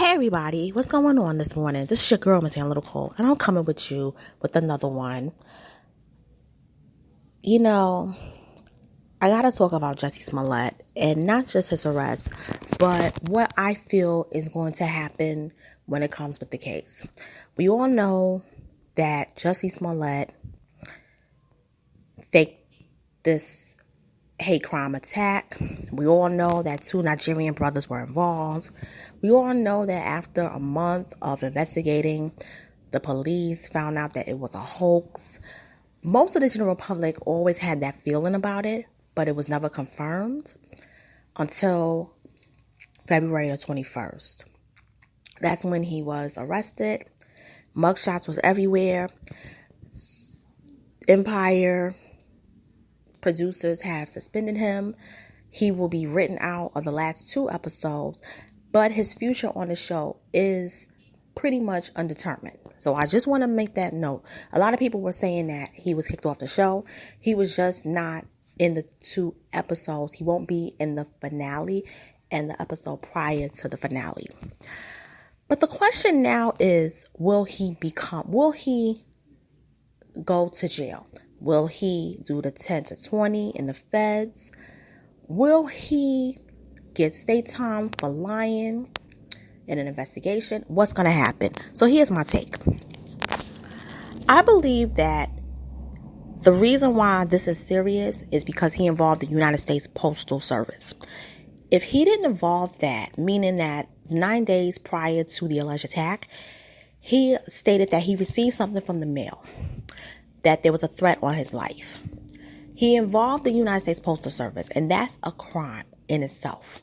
Hey everybody, what's going on this morning? This is your girl, Miss Little Cole, and I'm coming with you with another one. You know, I gotta talk about Jussie Smollett, and not just his arrest, but what I feel is going to happen when it comes with the case. We all know that Jussie Smollett faked this hate crime attack. We all know that 2 Nigerian brothers were involved. We all know that after a month of investigating, the police found out that it was a hoax. Most of the general public always had that feeling about it, but it was never confirmed until February the 21st. That's when he was arrested. Mugshots was everywhere. Empire producers have suspended him. He will be written out of the last 2 episodes, but his future on the show is pretty much undetermined. So I just want to make that note. A lot of people were saying that he was kicked off the show. He was just not in the 2 episodes. He won't be in the finale and the episode prior to the finale. But the question now is, will he go to jail? Will he do the 10 to 20 in the feds? Will he get state time for lying in an investigation? What's going to happen? So here's my take. I believe that the reason why this is serious is because he involved the United States Postal Service. If he didn't involve that, meaning that 9 days prior to the alleged attack, he stated that he received something from the mail, that there was a threat on his life. He involved the United States Postal Service, and that's a crime in itself.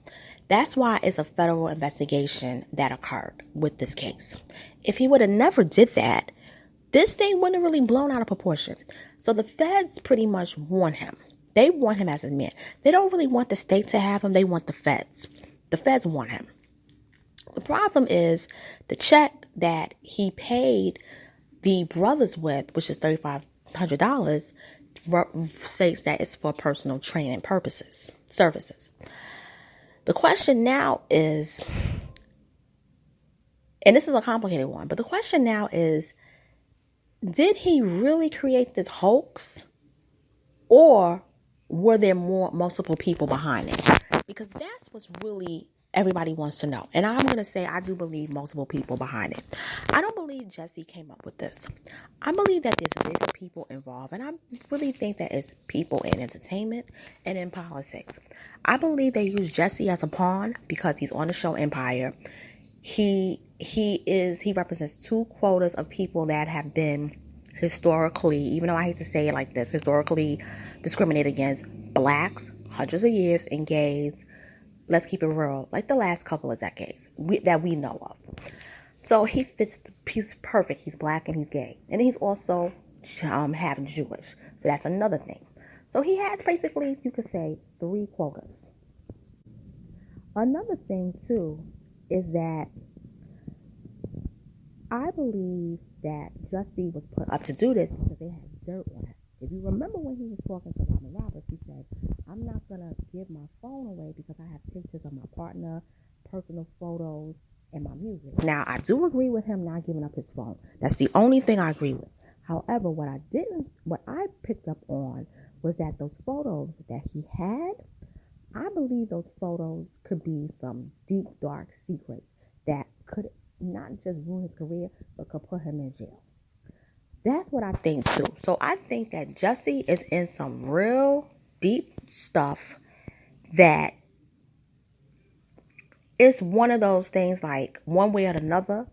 That's why it's a federal investigation that occurred with this case. If he would have never did that, this thing wouldn't have really blown out of proportion. So the feds pretty much want him. They want him as a man. They don't really want the state to have him. They want the feds. The feds want him. The problem is the check that he paid the brothers with, which is $3,500, states that it's for personal training services. The question now is, and this is a complicated one, but the question now is, did he really create this hoax, or were there multiple people behind it? Because that's what's really everybody wants to know. And I'm going to say I do believe multiple people behind it. I don't believe Jussie came up with this. I believe that there's bigger people involved. And I really think that it's people in entertainment and in politics. I believe they use Jussie as a pawn because he's on the show Empire. He represents 2 quotas of people that have been historically, even though I hate to say it like this, historically discriminated against blacks hundreds of years and gays. Let's keep it real, like the last couple of decades that we know of. So he's perfect. He's black and he's gay. And he's also half Jewish. So that's another thing. So he has basically, you could say, 3 quotas. Another thing, too, is that I believe that Jussie was put up to do this because they had dirt on him. If you remember when he was talking to Robin Roberts, he said, I'm not going to give my phone away because I have pictures of my partner, personal photos, and my music. Now, I do agree with him not giving up his phone. That's the only thing I agree with. However, what I picked up on was that those photos that he had, I believe those photos could be some deep, dark secrets that could not just ruin his career, but could put him in jail. That's what I think too. So I think that Jussie is in some real deep stuff that it's one of those things like one way or another.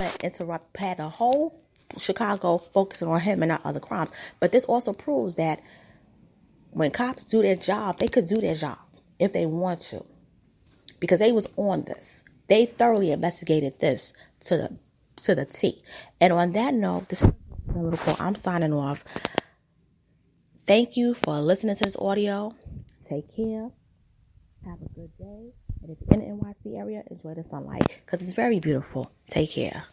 had the whole Chicago focusing on him and not other crimes. But this also proves that when cops do their job, they could do their job if they want to, because they was on this. They thoroughly investigated this to the T. And on that note, this is I'm signing off. Thank you for listening to this audio. Take care. Have a good day. And if you're in the NYC area, enjoy the sunlight because it's very beautiful. Take care.